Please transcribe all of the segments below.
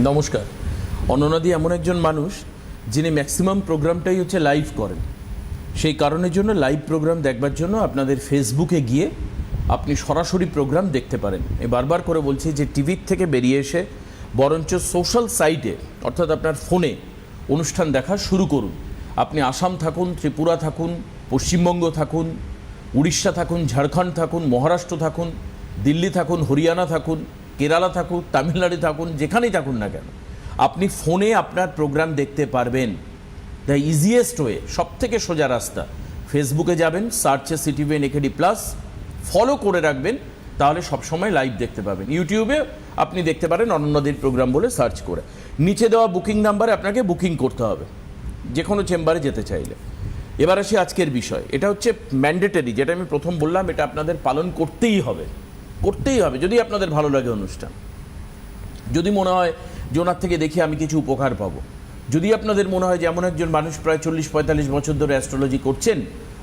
নমস্কার। অননাদি এমন একজন মানুষ যিনি ম্যাক্সিমাম প্রোগ্রামটাই হচ্ছে লাইভ করেন। সেই কারণের জন্য লাইভ প্রোগ্রাম দেখবার জন্য আপনাদের ফেসবুকে গিয়ে আপনি সরাসরি প্রোগ্রাম দেখতে পারেন। বারবার করে বলছি যে টিভির থেকে বেরিয়ে এসে বরঞ্চ সোশ্যাল সাইটে অর্থাৎ আপনার ফোনে অনুষ্ঠান দেখা শুরু করুন। আপনি আসাম থাকুন, ত্রিপুরা থাকুন, পশ্চিমবঙ্গ থাকুন, উড়িষ্যা থাকুন, ঝাড়খণ্ড থাকুন, মহারাষ্ট্র থাকুন, দিল্লি থাকুন, হরিয়ানা থাকুন, কেরালা থাকুন, তামিলনাড়ু থাকুন, যেখানেই থাকুন না কেন আপনি ফোনে আপনার প্রোগ্রাম দেখতে পারবেন। দ্য ইজিয়েস্ট ওয়ে, সবথেকে সোজা রাস্তা, ফেসবুকে যাবেন, সার্চে সিটিভি NKD প্লাস ফলো করে রাখবেন, তাহলে সবসময় লাইভ দেখতে পাবেন। ইউটিউবে আপনি দেখতে পারেন অনন্যাদির প্রোগ্রাম বলে সার্চ করে। নিচে দেওয়া বুকিং নাম্বারে আপনাকে বুকিং করতে হবে যে কোনো চেম্বারে যেতে চাইলে। এবার আসি আজকের বিষয়। এটা হচ্ছে ম্যান্ডেটরি, যেটা আমি প্রথম বললাম, এটা আপনাদের পালন করতেই হবে, করতেই হবে যদি আপনাদের ভালো লাগে অনুষ্ঠান, যদি মনে হয় যে ওনার থেকে দেখি আমি কিছু উপকার পাবো, যদি আপনাদের মনে হয় যে এমন একজন মানুষ প্রায় 40-45 বছর ধরে অ্যাস্ট্রোলজি করছেন,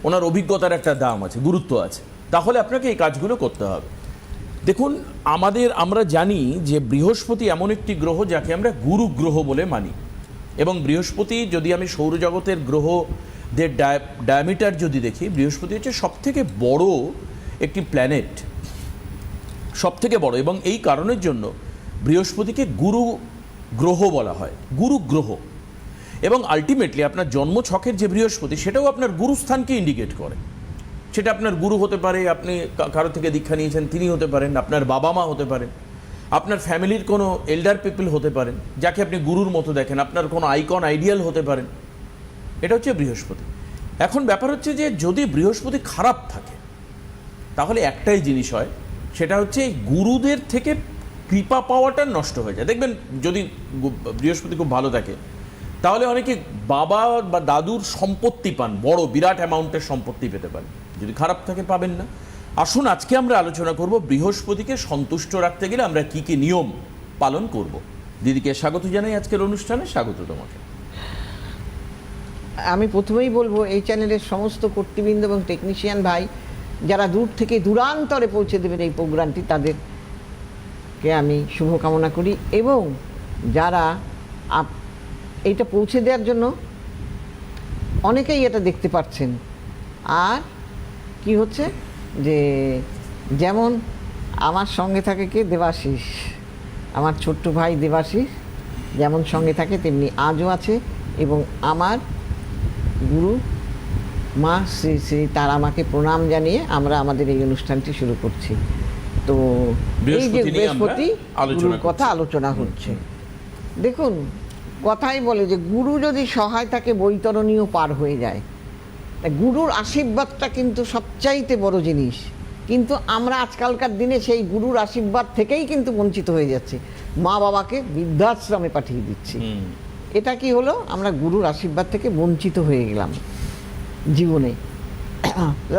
ওনার অভিজ্ঞতার একটা দাম আছে, গুরুত্ব আছে, তাহলে আপনাকে এই কাজগুলো করতে হবে। দেখুন, আমরা জানি যে বৃহস্পতি এমন একটি গ্রহ যাকে আমরা গুরু গ্রহ বলে মানি, এবং বৃহস্পতি যদি আমি সৌরজগতের গ্রহদের ডায়ামিটার যদি দেখি, বৃহস্পতি হচ্ছে সবথেকে বড় একটি প্ল্যানেট, সবথেকে বড়, এবং এই কারণের জন্য বৃহস্পতিকে গুরু গ্রহ বলা হয়, গুরু গ্রহ। এবং আলটিমেটলি আপনার জন্মছকের যে বৃহস্পতি, সেটাও আপনার গুরুস্থানকে ইন্ডিকেট করে। সেটা আপনার গুরু হতে পারে, আপনি কারো থেকে দীক্ষা নিয়েছেন তিনি হতে পারেন, আপনার বাবা মা হতে পারেন, আপনার ফ্যামিলির কোনো এল্ডার পিপল হতে পারেন যাকে আপনি গুরুর মতো দেখেন, আপনার কোনো আইকন আইডিয়াল হতে পারেন। এটা হচ্ছে বৃহস্পতি। এখন ব্যাপার হচ্ছে যে যদি বৃহস্পতি খারাপ থাকে তাহলে একটাই জিনিস হয়, সেটা হচ্ছে গুরুদের থেকে কৃপা পাওয়াটা নষ্ট হয়ে যায়। দেখবেন যদি বৃহস্পতি খুব ভালো থাকে তাহলে অনেকে বাবা বা দাদুর সম্পত্তি পান, বড় বিরাট অ্যামাউন্টের সম্পত্তি পেতে পারেন। যদি খারাপ থাকে পাবেন না। আসুন আজকে আমরা আলোচনা করব বৃহস্পতিকে সন্তুষ্ট রাখতে গেলে আমরা কি কি নিয়ম পালন করব। দিদিকে স্বাগত জানাই আজকের অনুষ্ঠানে। স্বাগত তোমাকে। আমি প্রথমেই বলবো এই চ্যানেলের সমস্ত কর্তৃবৃন্দ এবং টেকনিশিয়ান ভাই যারা দূর থেকে দূরান্তরে পৌঁছে দেবেন এই প্রোগ্রামটি, তাদেরকে আমি শুভকামনা করি। এবং যারা এইটা পৌঁছে দেওয়ার জন্য অনেকেই এটা দেখতে পাচ্ছেন। আর কি হচ্ছে যে যেমন আমার সঙ্গে থাকে কে, দেবাশিস, আমার ছোট্ট ভাই দেবাশিস যেমন সঙ্গে থাকে তেমনি আজও আছে। এবং আমার গুরু মা শ্রী শ্রী তারা মাকে প্রণাম জানিয়ে আমরা আমাদের এই অনুষ্ঠানটি শুরু করছি। তো এই যে বৃহস্পতি গুরুর কথা আলোচনা হচ্ছে, দেখুন কথাই বলে যে গুরু যদি সহায় থাকে বৈতরণীও পার হয়ে যায়। গুরুর আশীর্বাদটা কিন্তু সবচাইতে বড় জিনিস, কিন্তু আমরা আজকালকার দিনে সেই গুরুর আশীর্বাদ থেকেই কিন্তু বঞ্চিত হয়ে যাচ্ছি। মা বাবাকে বৃদ্ধাশ্রমে পাঠিয়ে দিচ্ছি। এটা কি হলো, আমরা গুরুর আশীর্বাদ থেকে বঞ্চিত হয়ে গেলাম। জীবনে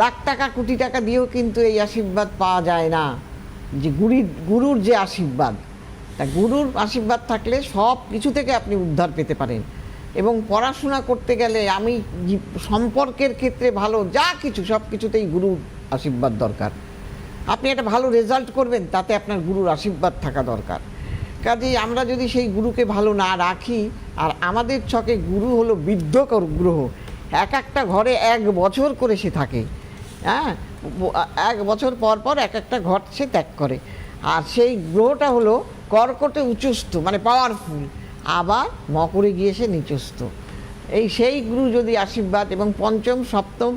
লাখ টাকা কোটি টাকা দিয়েও কিন্তু এই আশীর্বাদ পাওয়া যায় না, যে গুরুর যে আশীর্বাদ, তা গুরুর আশীর্বাদ থাকলে সব কিছু থেকে আপনি উদ্ধার পেতে পারেন। এবং পড়াশোনা করতে গেলে আমি সম্পর্কের ক্ষেত্রে ভালো যা কিছু সব কিছুতেই গুরুর আশীর্বাদ দরকার। আপনি একটা ভালো রেজাল্ট করবেন, তাতে আপনার গুরুর আশীর্বাদ থাকা দরকার। কাজেই আমরা যদি সেই গুরুকে ভালো না রাখি, আর আমাদের ছকে গুরু হলো বৃদ্ধ গ্রহ, এক একটা ঘরে 1 বছর করে সে থাকে। হ্যাঁ, 1 বছর পর পর এক একটা ঘর সে ত্যাগ করে। আর সেই গ্রহটা হলো কর্কটে উচ্চস্থ, মানে পাওয়ারফুল, আবার মকরে গিয়ে সে নিচস্থ। সেই গুরু যদি আশীর্বাদ, এবং পঞ্চম সপ্তম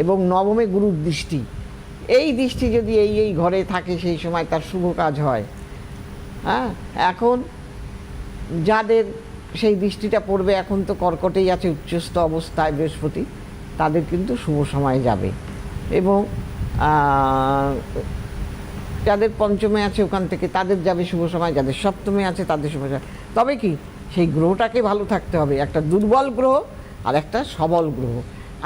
এবং নবমে গুরুর দৃষ্টি, এই দৃষ্টি যদি এই ঘরে থাকে সেই সময় তার শুভ কাজ হয়। হ্যাঁ, এখন যাদের সেই দৃষ্টিটা পড়বে, এখন তো কর্কটেই আছে উচ্চস্থ অবস্থায় বৃহস্পতি, তাদের কিন্তু শুভ সময় যাবে। এবং যাদের পঞ্চমে আছে ওখান থেকে তাদের যাবে শুভ সময়, যাদের সপ্তমে আছে তাদের শুভ সময়। তবে কি সেই গ্রহটাকে ভালো থাকতে হবে, একটা দুর্বল গ্রহ আর একটা সবল গ্রহ।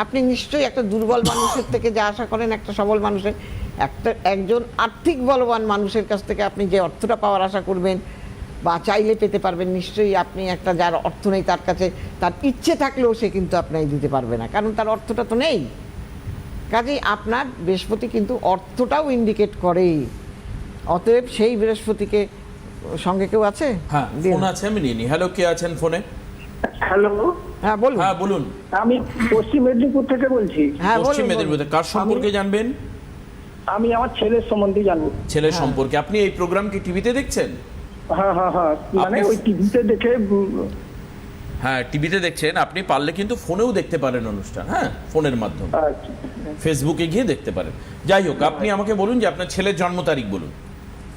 আপনি নিশ্চয়ই একটা দুর্বল মানুষের থেকে যা আশা করেন একটা সবল মানুষের, একজন আর্থিক বলবান মানুষের কাছ থেকে আপনি যে অর্থটা পাওয়ার আশা করবেন বা চাইলে পেতে পারবেন, নিশ্চয়ই আপনি একটা যার অর্থ নেই তার কাছে তার ইচ্ছে থাকলেও সে কিন্তু আপনাকে দিতে পারবে না, কারণ তার অর্থটা তো নেই। কাজেই আপনার বৃহস্পতি কিন্তু অর্থটাও ইন্ডিকেট করে। অতএব সেই বৃহস্পতিকে সঙ্গে কেউ আছে? হ্যাঁ, দিন। ফোন আছে, আমি নিয়ে নিই। হ্যালো, কে আছেন ফোনে? হ্যালো, হ্যাঁ বলুন। হ্যাঁ বলুন। আমি পশ্চিম মেদিনীপুর থেকে বলছি। হ্যাঁ পশ্চিম বলুন, মেদিনীপুর বলুন। কার সম্পর্কে জানবেন? আমি আমার ছেলের সম্বন্ধে জানবো। ছেলের সম্পর্কে। আপনি এই প্রোগ্রাম কি টিভিতে দেখছেন? হ্যাঁ হ্যাঁ হ্যাঁ, মানে আপনি- ওই টিভিতে দেখে হ্যাঁ, টিভিতে দেখছেন। আপনি পারলে কিন্তু ফোনেও দেখতে পারেন অনুষ্ঠান, হ্যাঁ, ফোনের মাধ্যমে আচ্ছা, ফেসবুকে গিয়ে দেখতে পারেন। যাই হোক, আপনি আমাকে বলুন যে আপনার ছেলের জন্ম তারিখ বলুন।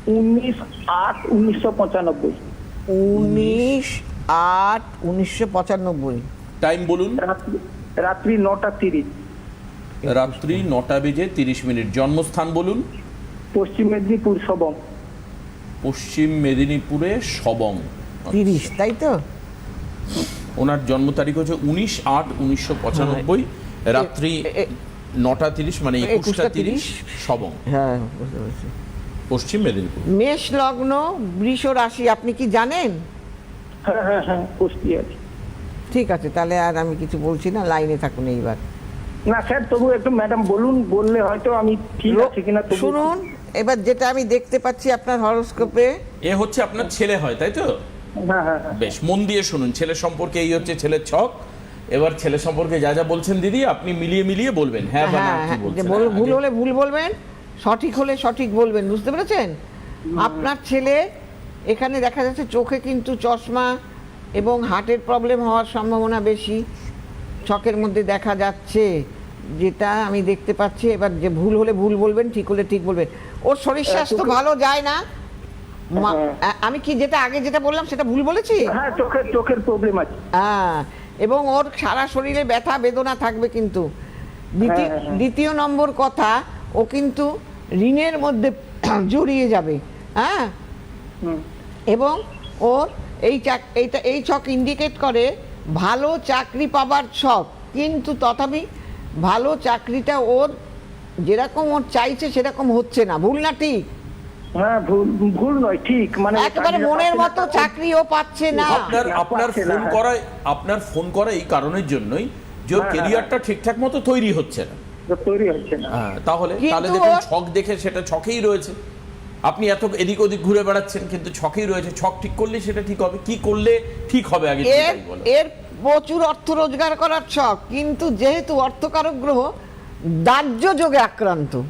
19/8/1995, 19/8/1995। টাইম বলুন। রাত্রি 9:30, রাত্রি 9:30। জন্মস্থান বলুন। পশ্চিম মেদিনীপুর সবং। পশ্চিম মেদিনীপুরে সবং। 30, তাই তো? ওনার জন্ম তারিখ হচ্ছে 19/8/1995, রাত্রি 9:30, মানে 21:30, সবং, হ্যাঁ বুঝতে পারছি। পশ্চিম মেদিনীপুর। মেষ লগ্ন, বৃষ রাশি, আপনি কি জানেন? হ্যাঁ হ্যাঁ হ্যাঁ, কুষ্টি আছে। ঠিক আছে, তাহলে আর আমি কিছু বলছি না, লাইনে থাকুন এইবার। না স্যার, তবু একটু ম্যাডাম বলুন, বললে হয়তো আমি ঠিক আছে কিনা। তবু শুনুন, এবার যেটা আমি দেখতে পাচ্ছি আপনার হরোস্কোপে, এ হচ্ছে আপনার ছেলে হয়, তাই তো? হ্যাঁ হ্যাঁ হ্যাঁ, বেশ, মন দিয়ে শুনুন। ছেলে সম্পর্কে এই হচ্ছে ছেলের ছক। এবার ছেলে সম্পর্কে যা যা বলছেন দিদি, আপনি মিলিয়ে মিলিয়ে বলবেন হ্যাঁ বা না হ্যাঁ কি হ্যাঁ, যে বলছেন। ভুল হলে ভুল বলবেন, সঠিক হলে সঠিক বলবেন, বুঝতে পেরেছেন? আপনার ছেলে এখানে দেখা যাচ্ছে চোখে কিন্তু চশমা এবং হার্টের প্রবলেম হওয়ার সম্ভাবনা বেশি ছকের মধ্যে দেখা যাচ্ছে, যেটা আমি দেখতে পাচ্ছি। এবার যে ভুল হলে ভুল বলবেন, ঠিক হলে ঠিক বলবেন। ওর শরীর স্বাস্থ্য ভালো যায় না। আমি কি যেটা আগে যেটা বললাম সেটা ভুল বলেছি? হ্যাঁ, চোখের প্রবলেম আছে। হ্যাঁ, এবং ওর সারা শরীরে ব্যথা বেদনা থাকবে কিন্তু। দ্বিতীয় নম্বর কথা, ও কিন্তু ঋণের মধ্যে জড়িয়ে যাবে। হ্যাঁ, হুম, এবং ওর এই ছক ইন্ডিকেট করে ভালো চাকরি পাবার ছক, কিন্তু তথাপি ভালো চাকরিটা ওর যেরকম ওর চাইছে সেরকম হচ্ছে না। ভুল না ঠিক? হ্যাঁ, ভুল নয়, ঠিক। মানে একেবারে মনের মতো চাকরি ও পাচ্ছে না। আপনার ফোন করা এই কারণের জন্যই যে ওর হ্যাঁ, কেরিয়ারটা ঠিকঠাক মতো তৈরি হচ্ছে না। তৈরি হচ্ছে না। হ্যাঁ, তাহলে কিন্তু দেখুন, ওর- ছক দেখে সেটা ছকেই রয়েছে। আপনি এত এদিক ওদিক ঘুরে বেড়াচ্ছেন, কিন্তু ছকেই রয়েছে। ছক ঠিক করলে সেটা ঠিক হবে। কি করলে ঠিক হবে আগে এর সেটাই বলো। এর প্রচুর অর্থ রোজগার করার ছক, কিন্তু যেহেতু অর্থকারক গ্রহ দাহ্য যোগে আক্রান্ত,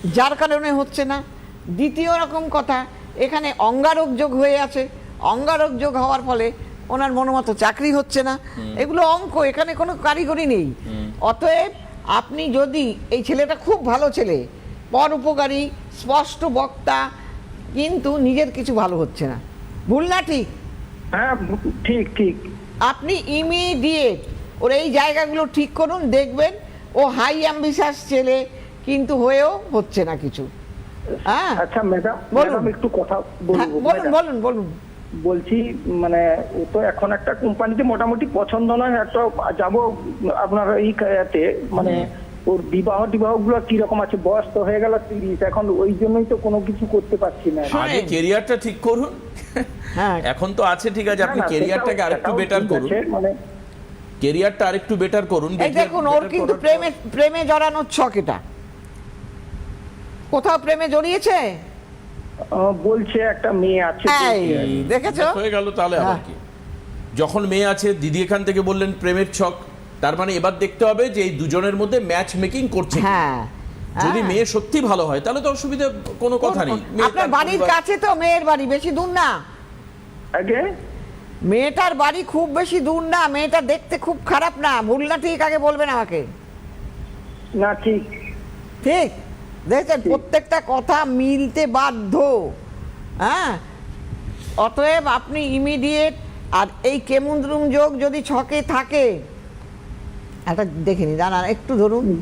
যার কারণে হচ্ছে না। দ্বিতীয় রকম কথা, এখানে অঙ্গারক যোগ হয়ে আছে। অঙ্গারক যোগ হওয়ার ফলে ওনার মনোমতো চাকরি হচ্ছে না। এগুলো অঙ্ক, এখানে কোনো কারিগরি নেই। অতএব আপনি যদি, এই ছেলেটা খুব ভালো ছেলে, পর উপকারী, স্পষ্ট বক্তা, কিন্তু নিজের কিছু ভালো হচ্ছে না। ভুল না ঠিক? হ্যাঁ, ঠিক ঠিক। আপনি ইমিডিয়েট ওর এই জায়গাগুলো ঠিক করুন, দেখবেন ও হাই অ্যাম্বিশাস ছেলে, কিন্তু হয়েও হচ্ছে না কিছু। হ্যাঁ, আচ্ছা ম্যাডাম, বলুন। একটু কথা হ্যাঁ, বলবো। বলুন ম্যাডাম, বলুন বলুন। বলছি, মানে ও তো এখন একটা কোম্পানিতে মোটামুটি পছন্দ নয়, একটা যাবো আপনার এই কায়াতে, মানে ওর বিবাহ গুলো কিরকম আছে? বয়স তো হয়ে গেল 30, এখন ওই জন্যই তো কোনো কিছু করতে পারছি না। আগে কেরিয়ারটা ঠিক করুন। হ্যাঁ, এখন তো আছে, ঠিক আছে, আপনি না, কেরিয়ারটাকে আরেকটু সেটাও বেটার ঠিক করুন। আছে, মানে কেরিয়ারটা আরেকটু বেটার করুন। এই দেখুন, ওর কিন্তু প্রেমে জড়ানোর ছক এটা। কোথাও প্রেমে জড়িয়েছে? বলছে একটা মেয়ে আছে। এই, দেখেছো? হয়ে গেল তাহলে আবার হ্যাঁ। কি? যখন মেয়ে আছে, দিদি এখান থেকে বললেন প্রেমের ছক, তার মানে এবার দেখতে হবে যে এই দুজনের মধ্যে ম্যাচ মেকিং করছে কিনা। হ্যাঁ, যদি হ্যাঁ। মেয়ে সত্যি ভালো হয় তাহলে তো অসুবিধা কোনো কথা নেই। মেয়ে আপনার তার বাড়ির পরিবার- কাছে তো মেয়ের বাড়ি, বেশি দূর না। আগে মেয়েটার বাড়ি খুব বেশি দূর না, মেয়েটা দেখতে খুব খারাপ না। ভুল না ঠিক আগে বলবেন আমাকে। না, ঠিক ঠিক দেখছেন, প্রত্যেকটা কথা মিলতে বাধ্য। হ্যাঁ, অতএব আপনি ইমিডিয়েট, আর এই কেমুদ্রুম যোগ যদি ছকে থাকে, একটা দেখে নি, দাঁড়ান একটু ধরুন।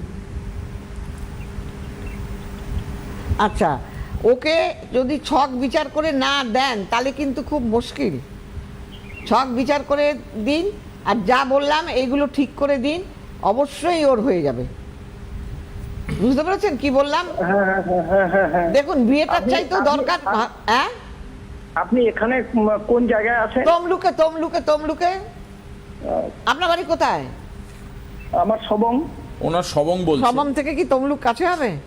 আচ্ছা, ওকে যদি ছক বিচার করে না দেন তাহলে কিন্তু খুব মুশকিল। ছক বিচার করে দিন, আর যা বললাম এইগুলো ঠিক করে দিন, অবশ্যই ওর হয়ে যাবে। বুঝতে পেরেছেন কি বললাম? হ্যাঁ হ্যাঁ হ্যাঁ হ্যাঁ হ্যাঁ। দেখুন, বিয়েটার চাইতেও দরকার। হ্যাঁ, আপনি এখানে কোন জায়গায় আছেন? তমলুকে তমলুকে তমলুকে। আপনার বাড়ি কোথায়? আমার সবং। ওনার সবং বলছে। সবং থেকে কি তমলুক কাছে হবে?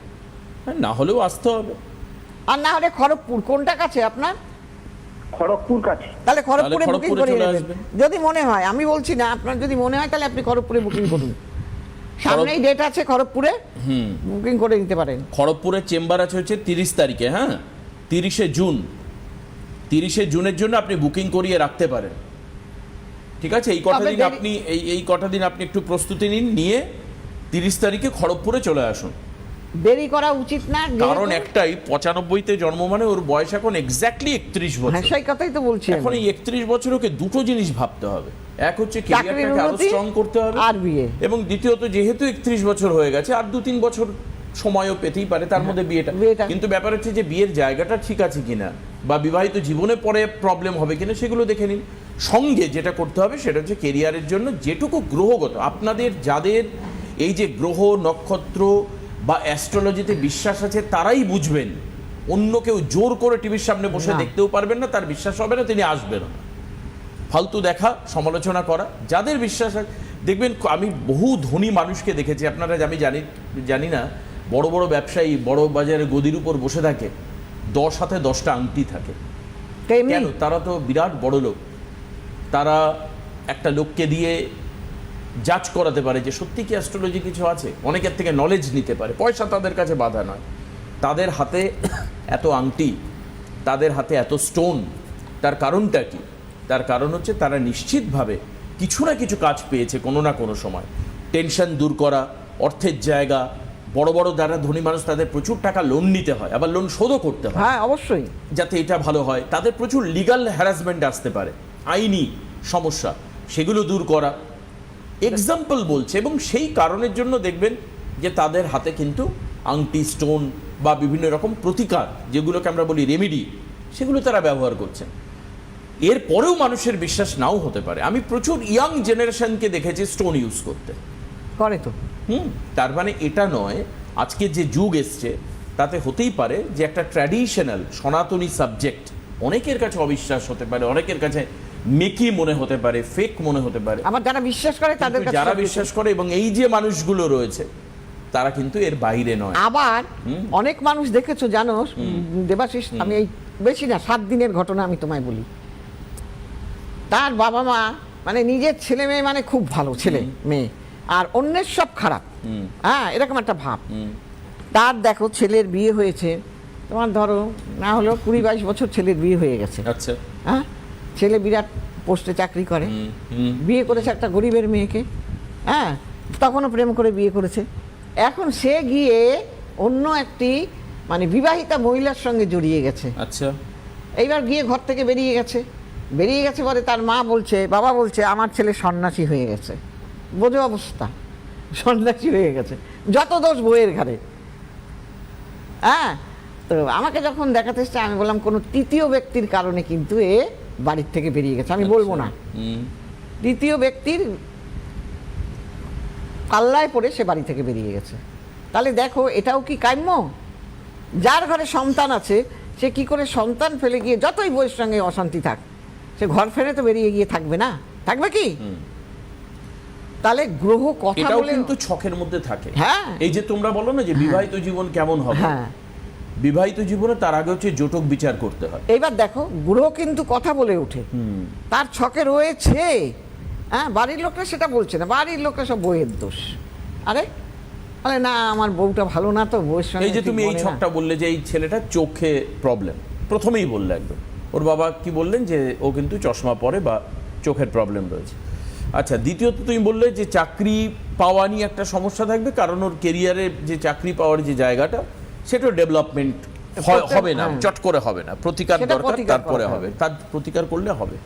না হলেও আসতে হবে। আর না হলে খড়গপুর, কোনটা কাছে আপনার? খড়গপুর কাছে। তাহলে খড়গপুরে বুকিং খড়গপুরে করে চলে নেবেন আসবেন। যদি মনে হয়, আমি বলছি না, আপনার যদি মনে হয় তাহলে আপনি খড়গপুরে বুকিং করুন, সামনেই ডেট আছে খড়গপুরে, বুকিং করে নিতে পারেন। খড়গপুরের চেম্বার আছে হচ্ছে 30 তারিখে, হ্যাঁ 30শে জুন, 30শে জুনের জন্য আপনি বুকিং করিয়ে রাখতে পারেন। ঠিক আছে, এই কটা তবে দিন দেরি- আপনি এই কটা দিন আপনি একটু প্রস্তুতি নিন, নিয়ে 30 তারিখে খড়গপুরে চলে আসুন। দেরি করা উচিত না, কারণ একটাই, 95-তে জন্ম মানে ওর বয়স এখন এক্স্যাক্টলি 31 হ্যাঁ বছর। সেই কথাই তো বলছি এখন আমি। এই 31 বছর ওকে দুটো জিনিস ভাবতে হবে, এক হচ্ছে চাকরির ক্যারিয়ারটাকে আরো উন্নতি স্ট্রং করতে হবে, আর বিয়ে। এবং দ্বিতীয়ত যেহেতু 31 বছর হয়ে গেছে আর 2-3 বছর সময়ও পেতেই পারে, তার মধ্যে বিয়েটা। কিন্তু ব্যাপার হচ্ছে যে বিয়ের জায়গাটা ঠিক আছে কিনা বা বিবাহিত জীবনে পরে প্রবলেম হবে কিনা সেগুলো দেখে নিন। সঙ্গে যেটা করতে হবে সেটা হচ্ছে কেরিয়ারের জন্য যেটুকু গ্রহগত, আপনাদের যাদের এই যে গ্রহ নক্ষত্র বা অ্যাস্ট্রোলজিতে বিশ্বাস আছে তারাই বুঝবেন, অন্য কেউ জোর করে টিভির সামনে বসে না। দেখতেও পারবেন না, তার বিশ্বাস হবে না, তিনি আসবেন না। ফালতু দেখা, সমালোচনা করা, যাদের বিশ্বাস আছে দেখবেন। আমি বহু ধনী মানুষকে দেখেছি, আপনারা আমি জানি না, বড় বড় ব্যবসায়ী বড় বাজারে গদির উপর বসে থাকে, 10 হাতে 10টা আংটি থাকে। তেমনি কেন? তারা তো বিরাট বড় লোক, তারা একটা লোককে দিয়ে জাজ করাতে পারে যে সত্যি কি অ্যাস্ট্রোলজি কিছু আছে, অনেকের থেকে নলেজ নিতে পারে, পয়সা তাদের কাছে বাধা নয়। তাদের হাতে এত আংটি, তাদের হাতে এত স্টোন, তার কারণটা কি? তার কারণ হচ্ছে তারা নিশ্চিতভাবে কিছু না কিছু কাজ পেয়েছে কোনো না কোনো সময়। টেনশন দূর করা, অর্থের জায়গা, বড় বড় যারা ধনী মানুষ তাদের প্রচুর টাকা লোন নিতে হয়, আবার লোন শোধও করতে হয় হ্যাঁ অবশ্যই। যাতে এটা ভালো হয়। তাদের প্রচুর লিগ্যাল হ্যারাসমেন্ট আসতে পারে, আইনি সমস্যা, সেগুলো দূর করা এক্সাম্পল বলছে। এবং সেই কারণের জন্য দেখবেন যে তাদের হাতে কিন্তু আংটি, স্টোন বা বিভিন্ন রকম প্রতিকার, যেগুলোকে আমরা বলি রেমেডি, সেগুলো তারা ব্যবহার করছেন। এর পরেও মানুষের বিশ্বাস নাও হতে পারে। আমি প্রচুর ইয়াং জেনারেশনকে দেখেছি স্টোন ইউজ করতে। করে তো। তার মানে এটা নয়, আজকে যে যুগ এসছে তাতে হতেই পারে যে একটা ট্র্যাডিশনাল সনাতনী সাবজেক্ট অনেকের কাছে অবিশ্বাস হতে পারে, অনেকের কাছে মেকি মনে হতে পারে, ফেক মনে হতে পারে। আবার যারা বিশ্বাস করে তাদের কিন্তু কাছে যারা সবকিছু। বিশ্বাস করে এবং এই যে মানুষগুলো রয়েছে তারা কিন্তু এর বাইরে নয়। আবার অনেক মানুষ দেখেছো জানো দেবাশিস, আমি এই বেশি না 7 দিনের ঘটনা আমি তোমায় বলি। তার বাবা মা মানে নিজের ছেলে মেয়ে মানে খুব ভালো ছেলে মেয়ে, আর অন্যের সব খারাপ, হ্যাঁ এরকম একটা ভাব। তার দেখো ছেলের বিয়ে হয়েছে, তোমার ধরো না হলেও 20-22 বছর ছেলের বিয়ে হয়ে গেছে। আচ্ছা, হ্যাঁ ছেলে বিরাট পোস্টে চাকরি করে, বিয়ে করেছে একটা গরিবের মেয়েকে, হ্যাঁ তখনও প্রেম করে বিয়ে করেছে। এখন সে গিয়ে অন্য একটি মানে বিবাহিতা মহিলার সঙ্গে জড়িয়ে গেছে। আচ্ছা, এইবার গিয়ে ঘর থেকে বেরিয়ে গেছে পরে তার মা বলছে, বাবা বলছে আমার ছেলে সন্ন্যাসী হয়ে গেছে। বোঝো অবস্থা, সন্ন্যাসী হয়ে গেছে, যত দোষ বইয়ের ঘাড়ে। হ্যাঁ তো আমাকে যখন দেখাতে এসছে আমি বললাম কোনো তৃতীয় ব্যক্তির কারণে কিন্তু এ বাড়ির থেকে বেরিয়ে গেছে, আমি বলবো না, তৃতীয় ব্যক্তির পাল্লায় পড়ে সে বাড়ি থেকে বেরিয়ে গেছে। তাহলে দেখো এটাও কি কাম্য? যার ঘরে সন্তান আছে সে কি করে সন্তান ফেলে গিয়ে যতই বইয়ের সঙ্গে অশান্তি থাক, সে ঘর ফেলে তো বেরিয়ে গিয়ে থাকবে না, থাকবে কি? তাহলে গ্রহ কথা এটাও বলে কিন্তু ছকের মধ্যে থাকে। হ্যাঁ। এই যে তোমরা বলো না যে বিবাহিত জীবন কেমন হবে, হ্যাঁ বিবাহিত জীবনে তার আগে হচ্ছে জটক বিচার করতে হয়। এইবার দেখো গ্রহ কিন্তু কথা বলে ওঠে, তার ছকে রয়েছে। হ্যাঁ বাড়ির লোকরা সেটা বলছে না, বাড়ির লোকরা সব বইয়ের দোষ। আরে না আমার বউটা ভালো না তো, বউয়ের সঙ্গে এই যে ঠিক তুমি এই বনে না। ছকটা বললে যে এই ছেলেটার চোখে প্রবলেম, প্রথমেই বললে একদম, ওর বাবা কি বললেন যে ও কিন্তু চশমা পরে বা চোখের প্রবলেম রয়েছে। আচ্ছা, দ্বিতীয়ত তুমি বললে যে চাকরি পাওয়া নিয়ে একটা সমস্যা থাকবে, কারণ ওর কেরিয়ারে যে চাকরি পাওয়ার যে জায়গাটা সেটা ডেভেলপমেন্ট হবে না, চট করে হবে না, প্রতিকার সেটা দরকার, প্রতিকার তারপরে করতে হবে, তার প্রতিকার করলে হবে।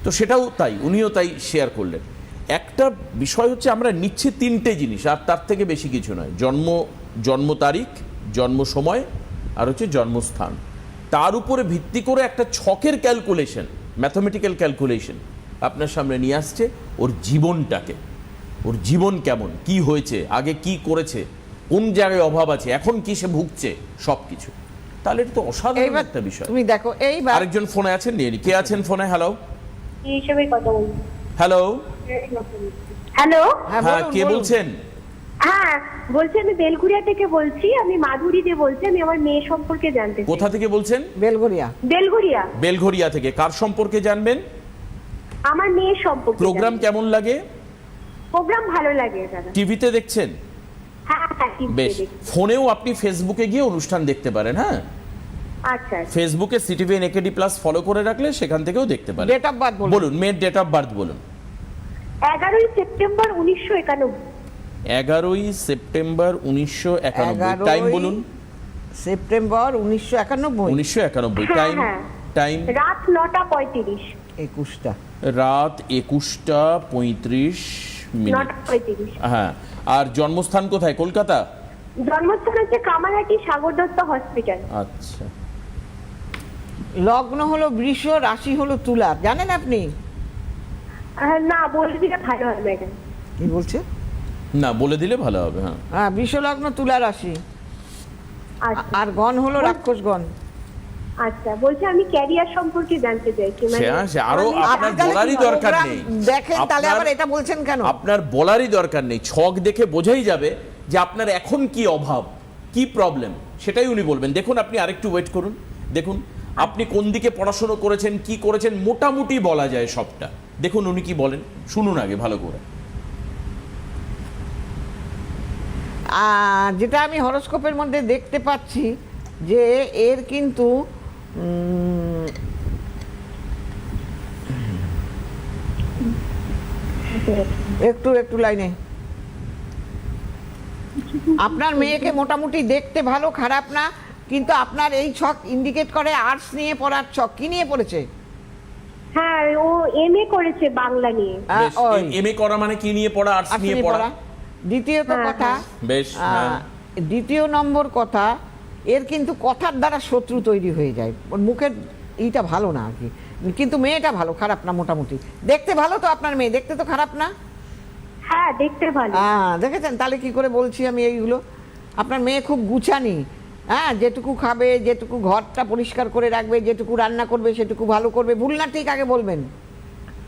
তো সেটাও তাই, উনিও তাই শেয়ার করলেন। একটা বিষয় হচ্ছে আমরা নিচ্ছি 3টে জিনিস, আর তার থেকে বেশি কিছু নয়। জন্ম তারিখ, জন্ম সময়, আর হচ্ছে জন্মস্থান। তার উপরে ভিত্তি করে একটা ছকের ক্যালকুলেশন, ম্যাথমেটিক্যাল ক্যালকুলেশন আপনার সামনে নিয়ে আসছে ওর জীবনটাকে, ওর জীবন কেমন, কি হয়েছে, আগে কি করেছে, কোন জায়গায় অভাব আছে, এখন কি সে ভুগছে, সবকিছু। তাহলে এটা তো অসাধারণ এইবার একটা বিষয়। তুমি দেখো এইবার আরেকজন ফোনে আছেন, নিয়ে নি। কে আছেন ফোনে? হ্যালো এই হিসেবে কথা বলছি। হ্যালো, হ্যালো, হ্যাঁ হ্যাঁ বলুন, কে বলুন। বলছেন? হ্যাঁ বলছি, আমি বেলঘুরিয়া থেকে বলছি, আমি মাধুরী দে বলছি, আমি আমার মেয়ে সম্পর্কে জানতে চাই। কোথা থেকে বলছেন? বেলগড়িয়া। বেলঘুরিয়া। বেলঘরিয়া থেকে। কার সম্পর্কে জানবেন? আমার মেয়ের সম্পর্কে। প্রোগ্রাম কেমন লাগে? প্রোগ্রাম ভালো লাগে দাদা। টিভিতে দেখছেন? হ্যাঁ হ্যাঁ টিভিতে বেশ, দেখি। ফোনেও আপনি ফেসবুকে গিয়ে অনুষ্ঠান দেখতে পারেন। হ্যাঁ, আচ্ছা আচ্ছা। ফেসবুকে সিটিভিএন একেডি প্লাস ফলো করে রাখলে সেখান থেকেও দেখতে পারেন। ডেট অফ বার্থ বলুন, মেয়ের ডেট অফ বার্থ বলুন। 11ই সেপ্টেম্বর 1991। 11ই সেপ্টেম্বর 1991। টাইম বলুন। সেপ্টেম্বর 1991। 1991। হ্যাঁ, টাইম? হ্যাঁ। টাইম রাত 9টা 35। 21টা। রাত 21টা 35 মিনিট। 9টা 35। হ্যাঁ, আর জন্মস্থান কোথায়? কলকাতা? জন্মস্থান হচ্ছে কামারহাটি সাগর দত্ত হসপিটাল। আচ্ছা। লগ্ন হলো বৃষ, রাশি হলো তুলা, জানেন আপনি? না বলে দিলে ভালো হয় ম্যাডাম। কি বলছে? না, বলে দিলে ভালো হবে। হ্যাঁ, হ্যাঁ, বৃষ লগ্ন তুলা রাশি। আচ্ছা আর গণ হলো রাক্ষস গণ। আচ্ছা, বলছি আমি ক্যারিয়ার সম্পর্কে জানতে চাইছি। সে আরো আমি- আপনার আপনি তাহলে বলারই কি দরকার program নেই। দেখেন, তাহলে আপনার- আবার এটা বলছেন কেন? আপনার বলারই দরকার নেই। ছক দেখে বোঝাই যাবে যে আপনার এখন কি অভাব, কি প্রবলেম, সেটাই উনি বলবেন। দেখুন, আপনি আরেকটু ওয়েট করুন। দেখুন আপনি কোন দিকে পড়াশোনা করেছেন, কি করেছেন, মোটামুটি বলা যায় সবটা। দেখুন উনি কি বলেন, শুনুন আগে ভালো করে। যেটা আমি হরোস্কোপের মধ্যে দেখতে পাচ্ছি যে এর কিন্তু একটু একটু লাইনে, আপনার মেয়েকে মোটামুটি দেখতে ভালো, খারাপ না, কিন্তু আপনার এই ছক ইন্ডিকেট করে আর্টস নিয়ে পড়ার ছক। কি নিয়ে পড়েছে? হ্যাঁ, ও এমএ করেছে বাংলা নিয়ে। ওই এমএ করা মানে কি নিয়ে পড়া? আর্টস আর্টস নিয়ে নিয়ে পড়া। পড়া। দ্বিতীয়ত হ্যাঁ, কথা, বেশ, হ্যাঁ। দ্বিতীয় নম্বর কথা, এর কিন্তু কথার দ্বারা শত্রু তৈরি হয়ে যায়। ওর মুখের এইটা ভালো না আর কি, কিন্তু মেয়েটা ভালো, খারাপ না, মোটামুটি দেখতে ভালো। তো আপনার মেয়ে দেখতে তো খারাপ না? হ্যাঁ দেখতে ভালো। দেখেছেন? তাহলে কি করে বলছি আমি এইগুলো? আপনার মেয়ে খুব গুছানি। হ্যাঁ, যেটুকু খাবে, যেটুকু ঘরটা পরিষ্কার করে রাখবে, যেটুকু রান্না করবে সেটুকু ভালো করবে। ভুল না ঠিক আগে বলবেন।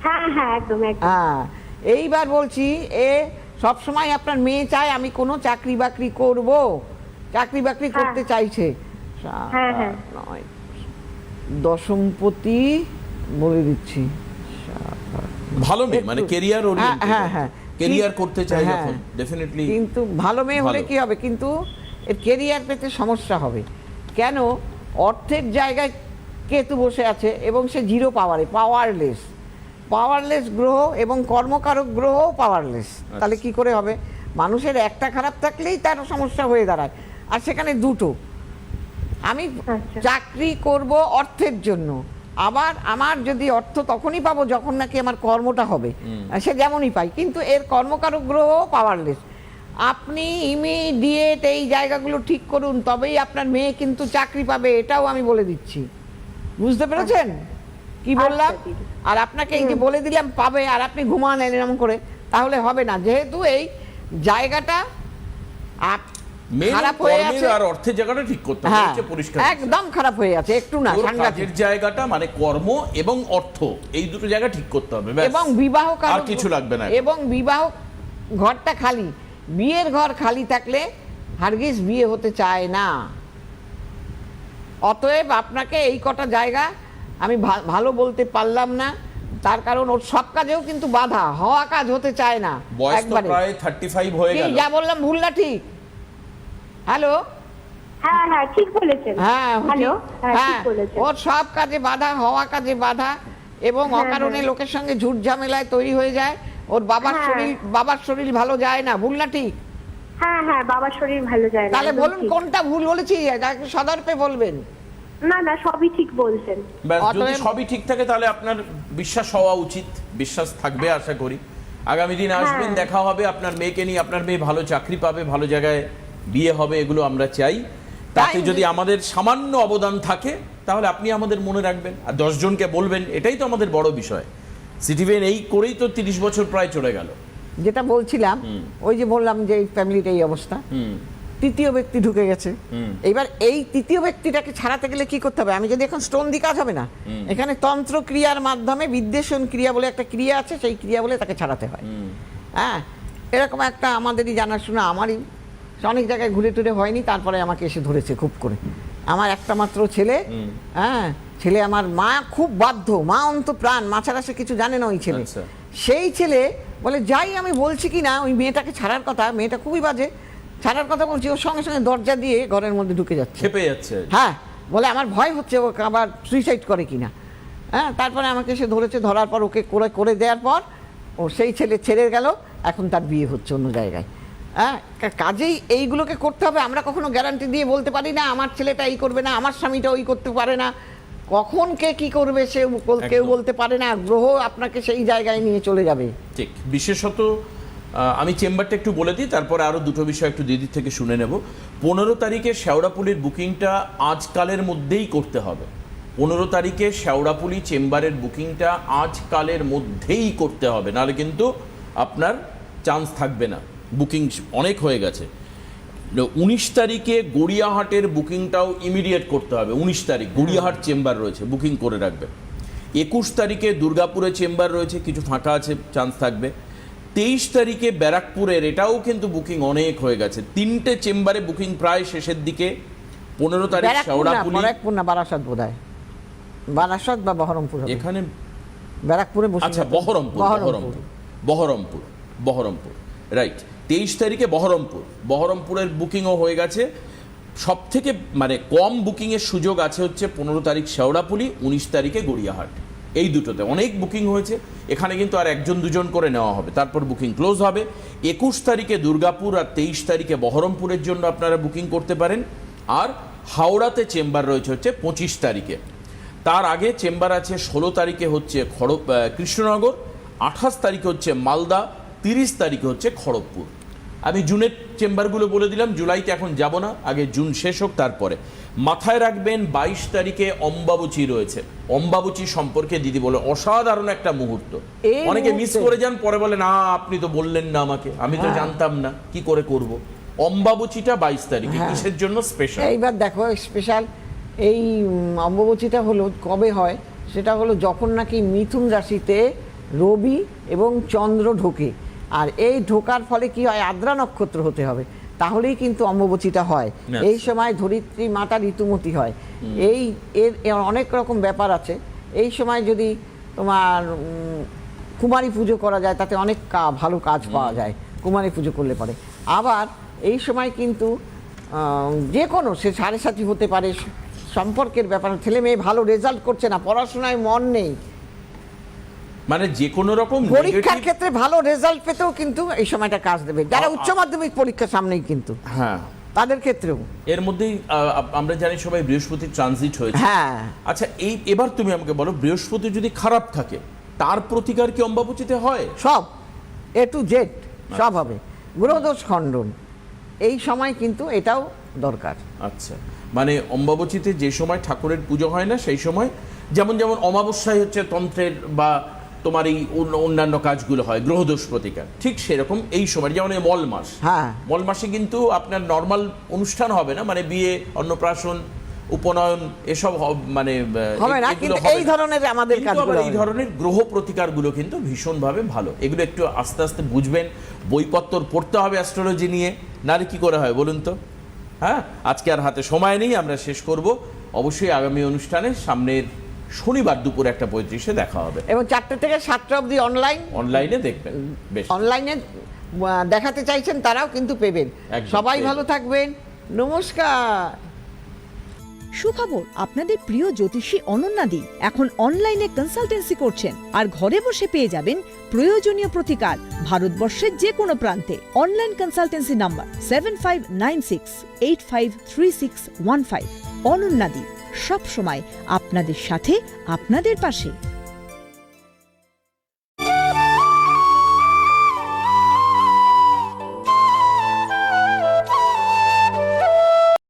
হ্যাঁ হ্যাঁ একদম একদম। এইবার বলছি, এ সব সময় আপনার মেয়ে চায় আমি কোনো চাকরি বাকরি করব, চাকরি বাকরি করতে চাইছে। হ্যাঁ, হ্যাঁ। দশমপতি বলে দিচ্ছি। ভালো মেয়ে, মানে কেরিয়ার ওরিয়েন্টেড। হ্যাঁ, হ্যাঁ। কেরিয়ার করতে চাই হ্যাঁ। যখন, ডেফিনেটলি। কিন্তু ভালো মেয়ে হলে ভালো। কি হবে? কিন্তু এর কেরিয়ার পেতে সমস্যা হবে। কেন? অর্থের জায়গায় কেতু বসে আছে এবং সে জিরো পাওয়ারে, পাওয়ারলেস গ্রহ, এবং কর্মকারক গ্রহ পাওয়ারলেস। তাহলে কি করে হবে? মানুষের একটা খারাপ থাকলেই তার সমস্যা হয়ে দাঁড়ায়, আর সেখানে দুটো। আমি আচ্ছা। চাকরি করব অর্থের জন্য, আবার আমার যদি অর্থ তখনই পাবো যখন নাকি আমার কর্মটা হবে, সে যেমনই পাই, কিন্তু এর কর্মকারক গ্রহ পাওয়ারলেস। আপনি ইমিডিয়েট এই জায়গাগুলো ঠিক করুন, তবেই আপনার মেয়ে কিন্তু চাকরি পাবে, এটাও আমি বলে দিচ্ছি। বুঝতে পেরেছেন কি বললাম? আচ্ছা, দিদি। আর আপনাকে এই যে বলে দিলাম পাবে, আর আপনি ঘুমান এরকম করে, তাহলে হবে না। যেহেতু এই জায়গাটা খারাপ হয়ে আছে, আর অর্থের জায়গাটা ঠিক করতে হবে, হ্যাঁ হচ্ছে পরিষ্কার। একদম খারাপ হয়ে আছে, একটু না, ওর সাংঘাতিক। কাজের জায়গাটা মানে কর্ম এবং অর্থ, এই দুটো জায়গা ঠিক করতে হবে, ব্যাস। এবং বিবাহ আর কিছু লাগবে না। এবং বিবাহ ঘরটা খালি, বিয়ের ঘর খালি থাকলে হারগিজ বিয়ে হতে চায় না। অতএব আপনাকে এই কটা জায়গা আমি ভালো বলতে পারলাম না, তার কারণ ওর সব কাজেও কিন্তু বাধা, হওয়া কাজ হতে চায় না বয়স তো একবারে। প্রায় 35 হয়ে কি গেল। যা বললাম ভুল না ঠিক? হ্যালো, হ্যাঁ হ্যাঁ ঠিক বলেছেন। হ্যাঁ হ্যালো, হ্যাঁ ঠিক হ্যাঁ, বলেছেন। ওর সব কাজে বাধা, হওয়া কাজে বাধা, এবং হ্যাঁ, অকারণে হ্যাঁ। লোকের সঙ্গে ঝুট ঝামেলায় তৈরি হয়ে যায়। ওর হ্যাঁ। বাবার শরীর ভালো যায় না, ভুল না ঠিক? হ্যাঁ হ্যাঁ বাবার শরীর ভালো যায় না। তাহলে একদম বলুন ঠিক। কোনটা ভুল বলেছি, তাকে সদর্পে বলবেন। না না সবই ঠিক বলছেন। ব্যাস, যদি অতএব- সবই ঠিক থাকে তাহলে আপনার বিশ্বাস হওয়া উচিত, বিশ্বাস থাকবে আশা করি। আগামী দিন আসবেন, হ্যাঁ। দেখা হবে আপনার মেয়েকে নিয়ে, আপনার মেয়ে ভালো চাকরি পাবে, ভালো জায়গায় বিয়ে হবে, এগুলো আমরা চাই। তাতে তাই- যদি আমাদের সামান্য অবদান থাকে তাহলে আপনি আমাদের মনে রাখবেন আর 10 জনকে বলবেন, এটাই তো আমাদের বড় বিষয়। সিটিভেন এই করেই তো 30 বছর প্রায় চলে গেল। যেটা বলছিলাম, ওই যে বললাম যে এই ফ্যামিলির এই অবস্থা, তৃতীয় ব্যক্তি ঢুকে গেছে। এবার এই তৃতীয় ব্যক্তিটাকে ছাড়াতে গেলে কি করতে হবে? আমি যদি এখন স্টোন দিই কাজ হবে না, এখানে তন্ত্র ক্রিয়ার মাধ্যমে বিদ্বেষণ ক্রিয়া বলে একটা ক্রিয়া আছে, সেই ক্রিয়া বলে তাকে ছাড়াতে হয়। হ্যাঁ, এরকম একটা আমাদেরই জানাশোনা, আমারই অনেক জায়গায় ঘুরে টুরে হয়নি, তারপরে আমাকে এসে ধরেছে খুব করে। আমার একটা মাত্র ছেলে, হ্যাঁ, ছেলে আমার, মা খুব বাধ্য, মা অন্ত প্রাণ, মা ছাড়া সে কিছু জানে না ওই ছেলে। আচ্ছা। সেই ছেলে বলে যাই আমি বলছি কি না ওই মেয়েটাকে ছাড়ার কথা, মেয়েটা খুবই বাজে, ছাড়ার কথা বলছি, ওর সঙ্গে সঙ্গে দরজা দিয়ে ঘরের মধ্যে ঢুকে যাচ্ছে, খেপে যাচ্ছে। হ্যাঁ, বলে আমার ভয় হচ্ছে ও আবার সুইসাইড করে কিনা। হ্যাঁ, তারপরে আমাকে এসে ধরেছে, ধরার পর ওকে করে দেওয়ার পর ও সেই ছেলে ছেড়ে গেল, এখন তার বিয়ে হচ্ছে অন্য জায়গায়। হ্যাঁ, কাজেই এইগুলোকে করতে হবে। আমরা কখনো গ্যারান্টি দিয়ে বলতে পারি না আমার ছেলেটা এই করবে না, আমার স্বামীটা ওই করতে পারে না, কখন কে কি করবে সে কেউ বলতে পারে না। গ্রহ আপনাকে সেই জায়গায় নিয়ে চলে যাবে। ঠিক, বিশেষত আমি চেম্বারটা একটু বলে দিই, তারপরে আরও দুটো বিষয় একটু দিদির থেকে শুনে নেব। 15 তারিখে শেওড়াপুলির বুকিংটা আজকালের মধ্যেই করতে হবে। 15 তারিখে শেওড়াপুলি চেম্বারের বুকিংটা আজকালের মধ্যেই করতে হবে, নাহলে কিন্তু আপনার চান্স থাকবে না, বুকিং অনেক হয়ে গেছে। 19 তারিখে গড়িয়াহাটের বুকিংটাও ইমিডিয়েট করতে হবে। 19 তারিখ গড়িয়াহাট চেম্বার রয়েছে, বুকিং করে রাখবে। 21 তারিখে দুর্গাপুরে চেম্বার রয়েছে, কিছু ফাঁকা আছে, চান্স থাকবে। 23 তারিখে ব্যারাকপুরের, এটাও কিন্তু বুকিং অনেক হয়ে গেছে, 3টে চেম্বারে বুকিং প্রায় শেষের দিকে। 15 তারিখ শেওড়াপুলি, ব্যারাকপুর না বারাসাত বোধহয়, বারাসাত বা বহরমপুর হবে। এখানে ব্যারাকপুরে বসে, আচ্ছা বহরমপুর রাইট। 23 তারিখে বহরমপুরের বুকিংও হয়ে গেছে। সব থেকে মানে কম বুকিংয়ের সুযোগ আছে হচ্ছে 15 তারিখ শেওড়াপুলি, 19 তারিখে গড়িয়াহাট, এই দুটোতে অনেক বুকিং হয়েছে। এখানে কিন্তু আর 1-2 করে নেওয়া হবে, তারপর বুকিং ক্লোজ হবে। 21 তারিখে দুর্গাপুর আর 23 তারিখে বহরমপুরের জন্য আপনারা বুকিং করতে পারেন। আর হাওড়াতে চেম্বার রয়েছে হচ্ছে 25 তারিখে। তার আগে চেম্বার আছে 16 তারিখে হচ্ছে কৃষ্ণনগর, 28 তারিখে হচ্ছে মালদা, 30 তারিখে হচ্ছে খড়গপুর। আমি জুনের চেম্বারগুলো বলে দিলাম, জুলাইতে এখন যাব না, আগে জুন শেষ হোক তারপরে। মাথায় রাখবেন 22 তারিখে অম্বাবুচি রয়েছে। অম্বাবুচি সম্পর্কে দিদি বলে অসাধারণ একটা মুহূর্ত, অনেকে মিস করে যান, পরে বলে না আপনি তো বললেন না আমাকে, আমি তো জানতাম না, কি করে করব। অম্বাবুচিটা 22 তারিখে, কিসের জন্য স্পেশাল? এইবার দেখো স্পেশাল এই অম্বুবাচীটা হলো কবে হয়, সেটা হলো যখন নাকি মিথুন রাশিতে রবি এবং চন্দ্র ঢোকে। আর এই ঢোকার ফলে কি হয়, আদ্রা নক্ষত্র হতে হবে, তাহলেই কিন্তু অম্বুবাচীটা হয়। এই সময় ধরিত্রী মাতা ঋতুমতী হয়। এর অনেক রকম ব্যাপার আছে। এই সময় যদি তোমার কুমারী পুজো করা যায়, তাতে অনেক ভালো কাজ পাওয়া যায় কুমারী পুজো করলে পরে। আবার এই সময় কিন্তু যে কোনো, সে সাড়ে সাথী হতে পারে, সম্পর্কের ব্যাপার, ছেলে মেয়ে ভালো রেজাল্ট করছে না, পড়াশোনায় মন নেই, মানে যে কোনো রকম পরীক্ষার ক্ষেত্রে ভালো রেজাল্ট পেতেও কিন্তু এই সময়টা কাজ দেবে। যারা উচ্চ মাধ্যমিক পরীক্ষা সামনেই কিন্তু, হ্যাঁ, তাদের ক্ষেত্রেও। এর মধ্যেই আমরা জানি সবাই বৃহস্পতি ট্রানজিট হয়েছে। হ্যাঁ, আচ্ছা এবার তুমি আমাকে বলো, বৃহস্পতি যদি খারাপ থাকে তার প্রতিকার কি অম্বাবুচিতে হয়? সব A to Z সব হবে, গ্রহদোষ খণ্ডন এই সময় কিন্তু এটাও দরকার। আচ্ছা, মানে অম্বাবুচিতে যে সময় ঠাকুরের পুজো হয় না, সেই সময় যেমন অমাবস্যায় হচ্ছে তন্ত্রের বা তোমার এই অন্যান্য কাজগুলো হয় গ্রহদোষ প্রতিকার, ঠিক সেরকম এই সময় যেমন এই মল মাস, হ্যাঁ, মল মাসে কিন্তু আপনার নর্মাল অনুষ্ঠান হবে না, মানে বিয়ে, অন্নপ্রাশন, উপনয়ন এসব মানে হবে না, কিন্তু এই ধরনের আমাদের কাজগুলো, এই ধরনের গ্রহ প্রতিকারগুলো কিন্তু ভীষণভাবে ভালো। এগুলো একটু আস্তে আস্তে বুঝবেন, বইপত্র পড়তে হবে অ্যাস্ট্রোলজি নিয়ে, নাহলে কি করে হয় বলুন তো। হ্যাঁ, আজকে আর হাতে সময় নেই, আমরা শেষ করব। অবশ্যই আগামী অনুষ্ঠানে সামনের শনিবার দুপুর 1:35 দেখা হবে, এবং 4টে থেকে 7টা অবধি অনলাইনে দেখবেন। বেশ, অনলাইনে দেখাতে চাইছেন তারাও কিন্তু পেবেন। সবাই ভালো থাকবেন, নমস্কার। সুখবর, আপনাদের প্রিয় জ্যোতিষী অনন্যাদি এখন অনলাইনে কনসালটেন্সি করছেন, আর ঘরে বসে পেয়ে যাবেন প্রয়োজনীয় প্রতিকার ভারতবর্ষের যে কোনো প্রান্তে। Online consultancy number 7596853615। অনন্যাদি সব সময় আপনাদের সাথে, আপনাদের পাশে।